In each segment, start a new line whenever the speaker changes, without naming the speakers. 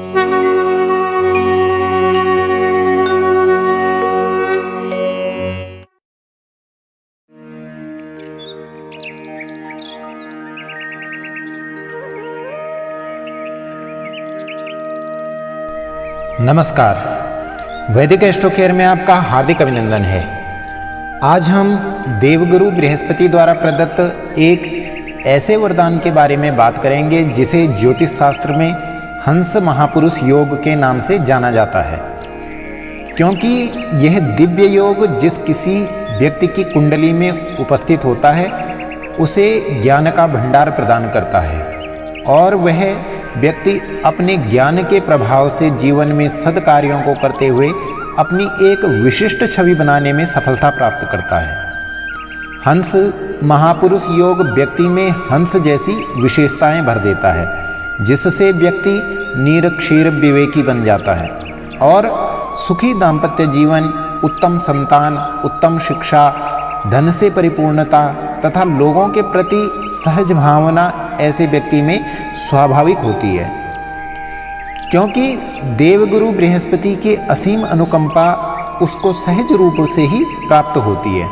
नमस्कार, वैदिक astro care में आपका हार्दिक अभिनंदन है। आज हम देवगुरु बृहस्पति द्वारा प्रदत्त एक ऐसे वरदान के बारे में बात करेंगे जिसे ज्योतिष शास्त्र में हंस महापुरुष योग के नाम से जाना जाता है, क्योंकि यह दिव्य योग जिस किसी व्यक्ति की कुंडली में उपस्थित होता है उसे ज्ञान का भंडार प्रदान करता है और वह व्यक्ति अपने ज्ञान के प्रभाव से जीवन में सद्कार्यों को करते हुए अपनी एक विशिष्ट छवि बनाने में सफलता प्राप्त करता है। हंस महापुरुष योग व्यक्ति में हंस जैसी विशेषताएं भर देता है, जिससे व्यक्ति निरक्षीर विवेकी बन जाता है और सुखी दाम्पत्य जीवन, उत्तम संतान, उत्तम शिक्षा, धन से परिपूर्णता तथा लोगों के प्रति सहज भावना ऐसे व्यक्ति में स्वाभाविक होती है, क्योंकि देवगुरु बृहस्पति की असीम अनुकंपा उसको सहज रूप से ही प्राप्त होती है।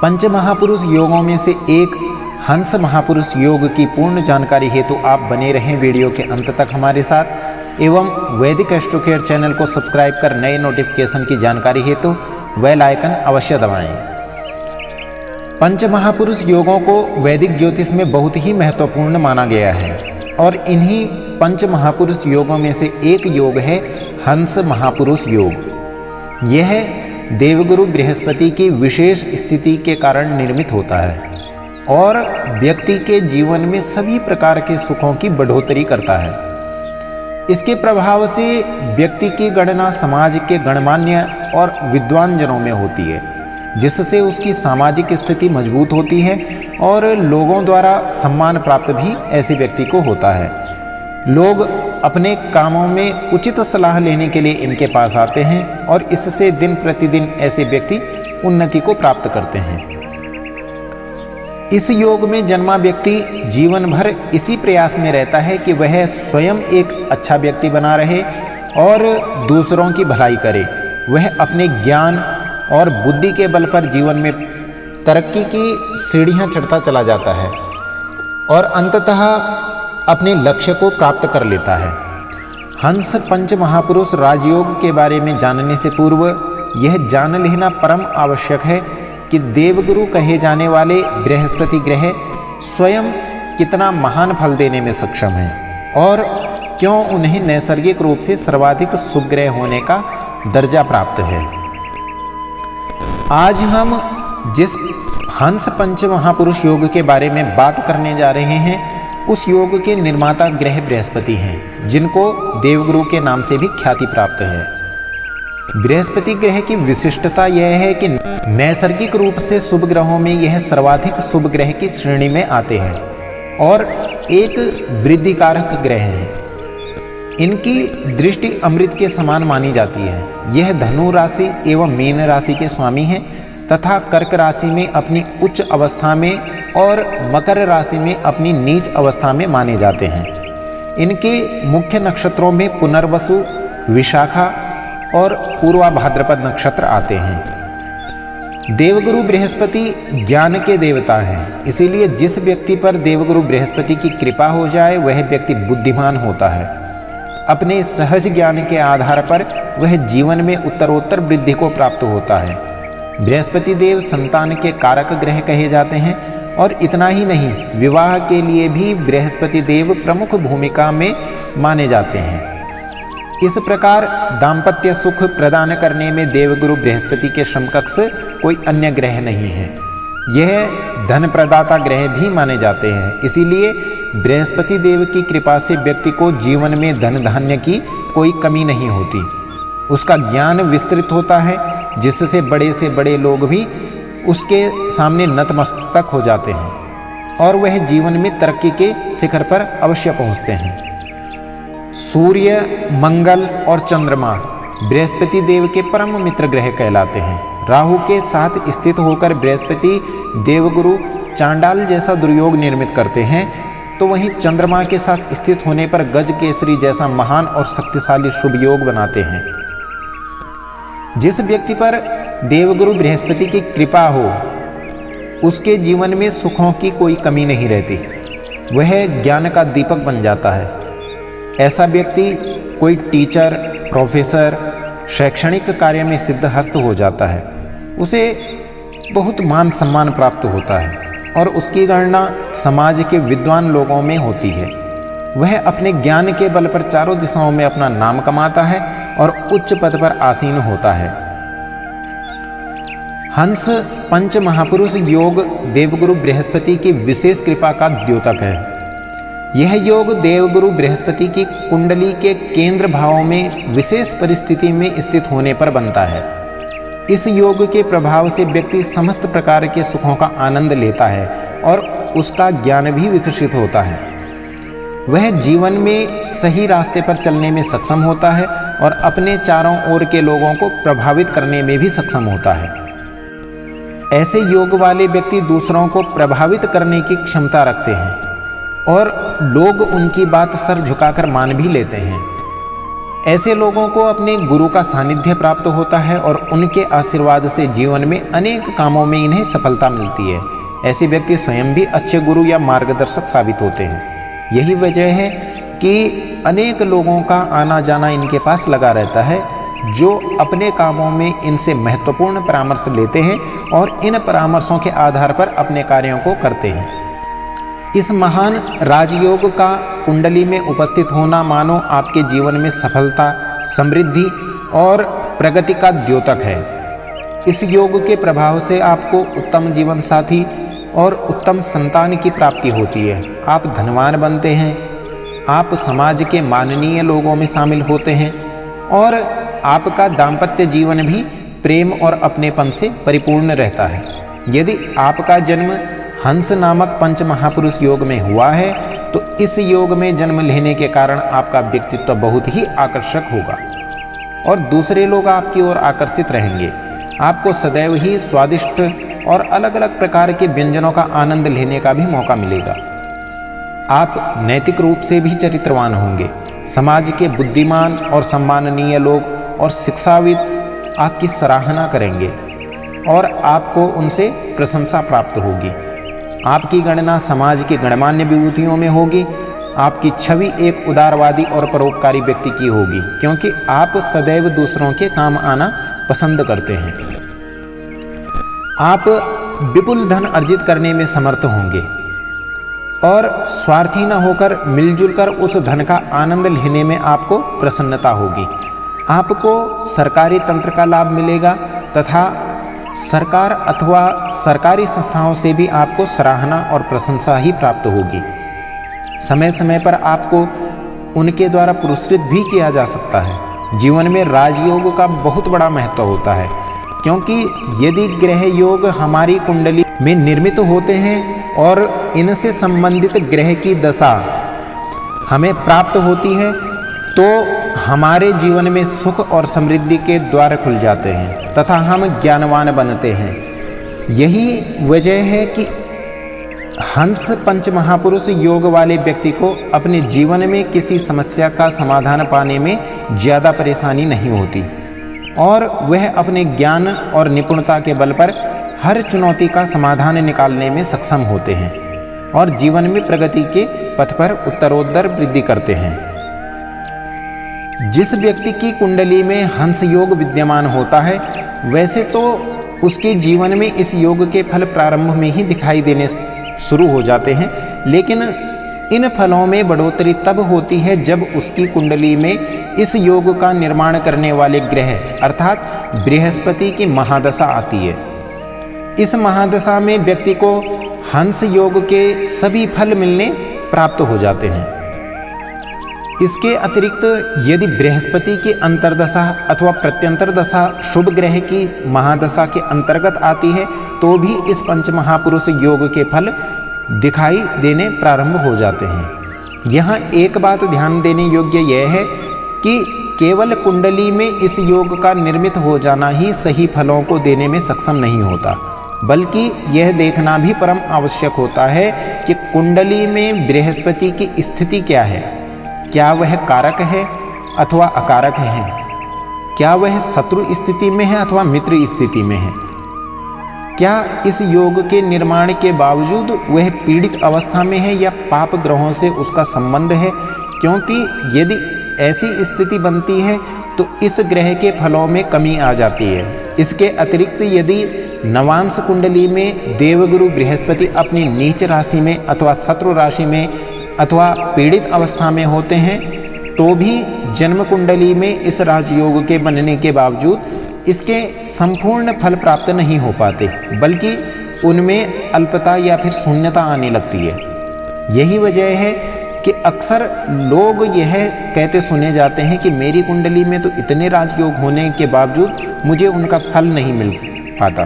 पंच महापुरुष योगों में से एक हंस महापुरुष योग की पूर्ण जानकारी हेतु आप बने रहें वीडियो के अंत तक हमारे साथ एवं वैदिक एस्ट्रो केयर चैनल को सब्सक्राइब कर नए नोटिफिकेशन की जानकारी हेतु बेल आइकन अवश्य दबाएं। पंच महापुरुष योगों को वैदिक ज्योतिष में बहुत ही महत्वपूर्ण माना गया है और इन्हीं पंच महापुरुष योगों में से एक योग है हंस महापुरुष योग। यह देवगुरु बृहस्पति की विशेष स्थिति के कारण निर्मित होता है और व्यक्ति के जीवन में सभी प्रकार के सुखों की बढ़ोतरी करता है। इसके प्रभाव से व्यक्ति की गणना समाज के गणमान्य और विद्वान जनों में होती है, जिससे उसकी सामाजिक स्थिति मजबूत होती है और लोगों द्वारा सम्मान प्राप्त भी ऐसे व्यक्ति को होता है। लोग अपने कामों में उचित सलाह लेने के लिए इनके पास आते हैं और इससे दिन प्रतिदिन ऐसे व्यक्ति उन्नति को प्राप्त करते हैं। इस योग में जन्मा व्यक्ति जीवन भर इसी प्रयास में रहता है कि वह स्वयं एक अच्छा व्यक्ति बना रहे और दूसरों की भलाई करे। वह अपने ज्ञान और बुद्धि के बल पर जीवन में तरक्की की सीढ़ियां चढ़ता चला जाता है और अंततः अपने लक्ष्य को प्राप्त कर लेता है। हंस पंच महापुरुष राजयोग के बारे में जानने से पूर्व यह जान लेना परम आवश्यक है कि देवगुरु कहे जाने वाले बृहस्पति ग्रह स्वयं कितना महान फल देने में सक्षम है और क्यों उन्हें नैसर्गिक रूप से सर्वाधिक शुभ ग्रह होने का दर्जा प्राप्त है। आज हम जिस हंस पंच महापुरुष योग के बारे में बात करने जा रहे हैं उस योग के निर्माता ग्रह बृहस्पति हैं, जिनको देवगुरु के नाम से भी ख्याति प्राप्त है। बृहस्पति ग्रह की विशिष्टता यह है कि नैसर्गिक रूप से शुभ ग्रहों में यह सर्वाधिक शुभ ग्रह की श्रेणी में आते हैं और एक वृद्धिकारक ग्रह है। इनकी दृष्टि अमृत के समान मानी जाती है। यह धनु राशि एवं मीन राशि के स्वामी हैं तथा कर्क राशि में अपनी उच्च अवस्था में और मकर राशि में अपनी नीच अवस्था में माने जाते हैं। इनके मुख्य नक्षत्रों में पुनर्वसु, विशाखा और पूर्वा भाद्रपद नक्षत्र आते हैं। देवगुरु बृहस्पति ज्ञान के देवता हैं, इसीलिए जिस व्यक्ति पर देवगुरु बृहस्पति की कृपा हो जाए वह व्यक्ति बुद्धिमान होता है। अपने सहज ज्ञान के आधार पर वह जीवन में उत्तरोत्तर वृद्धि को प्राप्त होता है। बृहस्पति देव संतान के कारक ग्रह कहे जाते हैं और इतना ही नहीं, विवाह के लिए भी बृहस्पति देव प्रमुख भूमिका में माने जाते हैं। इस प्रकार दाम्पत्य सुख प्रदान करने में देवगुरु बृहस्पति के समकक्ष कोई अन्य ग्रह नहीं है। यह धन प्रदाता ग्रह भी माने जाते हैं, इसीलिए बृहस्पति देव की कृपा से व्यक्ति को जीवन में धन धान्य की कोई कमी नहीं होती। उसका ज्ञान विस्तृत होता है, जिससे बड़े से बड़े लोग भी उसके सामने नतमस्तक हो जाते हैं और वह जीवन में तरक्की के शिखर पर अवश्य पहुंचते हैं। सूर्य, मंगल और चंद्रमा बृहस्पति देव के परम मित्र ग्रह कहलाते हैं। राहु के साथ स्थित होकर बृहस्पति देवगुरु चांडाल जैसा दुर्योग निर्मित करते हैं तो वहीं चंद्रमा के साथ स्थित होने पर गज केसरी जैसा महान और शक्तिशाली शुभ योग बनाते हैं। जिस व्यक्ति पर देवगुरु बृहस्पति की कृपा हो उसके जीवन में सुखों की कोई कमी नहीं रहती, वह ज्ञान का दीपक बन जाता है। ऐसा व्यक्ति कोई टीचर, प्रोफेसर, शैक्षणिक कार्य में सिद्धहस्त हो जाता है, उसे बहुत मान सम्मान प्राप्त होता है और उसकी गणना समाज के विद्वान लोगों में होती है। वह अपने ज्ञान के बल पर चारों दिशाओं में अपना नाम कमाता है और उच्च पद पर आसीन होता है। हंस पंच महापुरुष योग देवगुरु बृहस्पति की विशेष कृपा का द्योतक है। यह योग देवगुरु बृहस्पति की कुंडली के केंद्र भावों में विशेष परिस्थिति में स्थित होने पर बनता है। इस योग के प्रभाव से व्यक्ति समस्त प्रकार के सुखों का आनंद लेता है और उसका ज्ञान भी विकसित होता है। वह जीवन में सही रास्ते पर चलने में सक्षम होता है और अपने चारों ओर के लोगों को प्रभावित करने में भी सक्षम होता है। ऐसे योग वाले व्यक्ति दूसरों को प्रभावित करने की क्षमता रखते हैं और लोग उनकी बात सर झुकाकर मान भी लेते हैं। ऐसे लोगों को अपने गुरु का सानिध्य प्राप्त होता है और उनके आशीर्वाद से जीवन में अनेक कामों में इन्हें सफलता मिलती है। ऐसे व्यक्ति स्वयं भी अच्छे गुरु या मार्गदर्शक साबित होते हैं। यही वजह है कि अनेक लोगों का आना जाना इनके पास लगा रहता है, जो अपने कामों में इनसे महत्वपूर्ण परामर्श लेते हैं और इन परामर्शों के आधार पर अपने कार्यों को करते हैं। इस महान राजयोग का कुंडली में उपस्थित होना मानो आपके जीवन में सफलता, समृद्धि और प्रगति का द्योतक है। इस योग के प्रभाव से आपको उत्तम जीवन साथी और उत्तम संतान की प्राप्ति होती है। आप धनवान बनते हैं, आप समाज के माननीय लोगों में शामिल होते हैं और आपका दाम्पत्य जीवन भी प्रेम और अपनेपन से परिपूर्ण रहता है। यदि आपका जन्म हंस नामक पंच महापुरुष योग में हुआ है तो इस योग में जन्म लेने के कारण आपका व्यक्तित्व बहुत ही आकर्षक होगा और दूसरे लोग आपकी ओर आकर्षित रहेंगे। आपको सदैव ही स्वादिष्ट और अलग अलग प्रकार के व्यंजनों का आनंद लेने का भी मौका मिलेगा। आप नैतिक रूप से भी चरित्रवान होंगे। समाज के बुद्धिमान और सम्माननीय लोग और शिक्षाविद आपकी सराहना करेंगे और आपको उनसे प्रशंसा प्राप्त होगी। आपकी गणना समाज के गणमान्य विभूतियों में होगी। आपकी छवि एक उदारवादी और परोपकारी व्यक्ति की होगी, क्योंकि आप सदैव दूसरों के काम आना पसंद करते हैं। आप विपुल धन अर्जित करने में समर्थ होंगे और स्वार्थी न होकर मिलजुल कर उस धन का आनंद लेने में आपको प्रसन्नता होगी। आपको सरकारी तंत्र का लाभ मिलेगा तथा सरकार अथवा सरकारी संस्थाओं से भी आपको सराहना और प्रशंसा ही प्राप्त होगी। समय समय पर आपको उनके द्वारा पुरस्कृत भी किया जा सकता है। जीवन में राजयोग का बहुत बड़ा महत्व होता है, क्योंकि यदि ग्रह योग हमारी कुंडली में निर्मित होते हैं और इनसे संबंधित ग्रह की दशा हमें प्राप्त होती है तो हमारे जीवन में सुख और समृद्धि के द्वार खुल जाते हैं तथा हम ज्ञानवान बनते हैं। यही वजह है कि हंस पंच महापुरुष योग वाले व्यक्ति को अपने जीवन में किसी समस्या का समाधान पाने में ज़्यादा परेशानी नहीं होती और वह अपने ज्ञान और निपुणता के बल पर हर चुनौती का समाधान निकालने में सक्षम होते हैं और जीवन में प्रगति के पथ पर उत्तरोत्तर वृद्धि करते हैं। जिस व्यक्ति की कुंडली में हंस योग विद्यमान होता है, वैसे तो उसके जीवन में इस योग के फल प्रारंभ में ही दिखाई देने शुरू हो जाते हैं, लेकिन इन फलों में बढ़ोतरी तब होती है जब उसकी कुंडली में इस योग का निर्माण करने वाले ग्रह अर्थात बृहस्पति की महादशा आती है। इस महादशा में व्यक्ति को हंस योग के सभी फल मिलने प्राप्त हो जाते हैं। इसके अतिरिक्त यदि बृहस्पति की अंतर्दशा अथवा प्रत्यंतर दशा शुभ ग्रह की महादशा के अंतर्गत आती है तो भी इस पंच महापुरुष योग के फल दिखाई देने प्रारंभ हो जाते हैं। यहाँ एक बात ध्यान देने योग्य यह है कि केवल कुंडली में इस योग का निर्मित हो जाना ही सही फलों को देने में सक्षम नहीं होता। बल्कि यह देखना भी परम आवश्यक होता है कि कुंडली में बृहस्पति की स्थिति क्या है। क्या वह कारक है अथवा अकारक है? क्या वह शत्रु स्थिति में है अथवा मित्र स्थिति में है? क्या इस योग के निर्माण के बावजूद वह पीड़ित अवस्था में है या पाप ग्रहों से उसका संबंध है? क्योंकि यदि ऐसी स्थिति बनती है तो इस ग्रह के फलों में कमी आ जाती है। इसके अतिरिक्त यदि नवांश कुंडली में देवगुरु बृहस्पति अपनी नीच राशि में अथवा शत्रु राशि में अथवा पीड़ित अवस्था में होते हैं तो भी जन्म कुंडली में इस राजयोग के बनने के बावजूद इसके संपूर्ण फल प्राप्त नहीं हो पाते, बल्कि उनमें अल्पता या फिर शून्यता आने लगती है। यही वजह है कि अक्सर लोग यह कहते सुने जाते हैं कि मेरी कुंडली में तो इतने राजयोग होने के बावजूद मुझे उनका फल नहीं मिल पाता।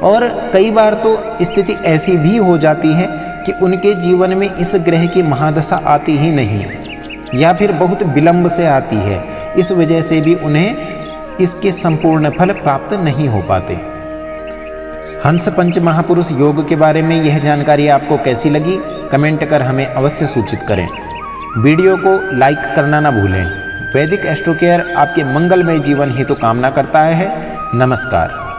और कई बार तो स्थिति ऐसी भी हो जाती है कि उनके जीवन में इस ग्रह की महादशा आती ही नहीं या फिर बहुत विलंब से आती है। इस वजह से भी उन्हें इसके संपूर्ण फल प्राप्त नहीं हो पाते। हंस पंच महापुरुष योग के बारे में यह जानकारी आपको कैसी लगी, कमेंट कर हमें अवश्य सूचित करें। वीडियो को लाइक करना ना भूलें। वैदिक एस्ट्रो केयर आपके मंगलमय जीवन हेतु कामना करता है। नमस्कार।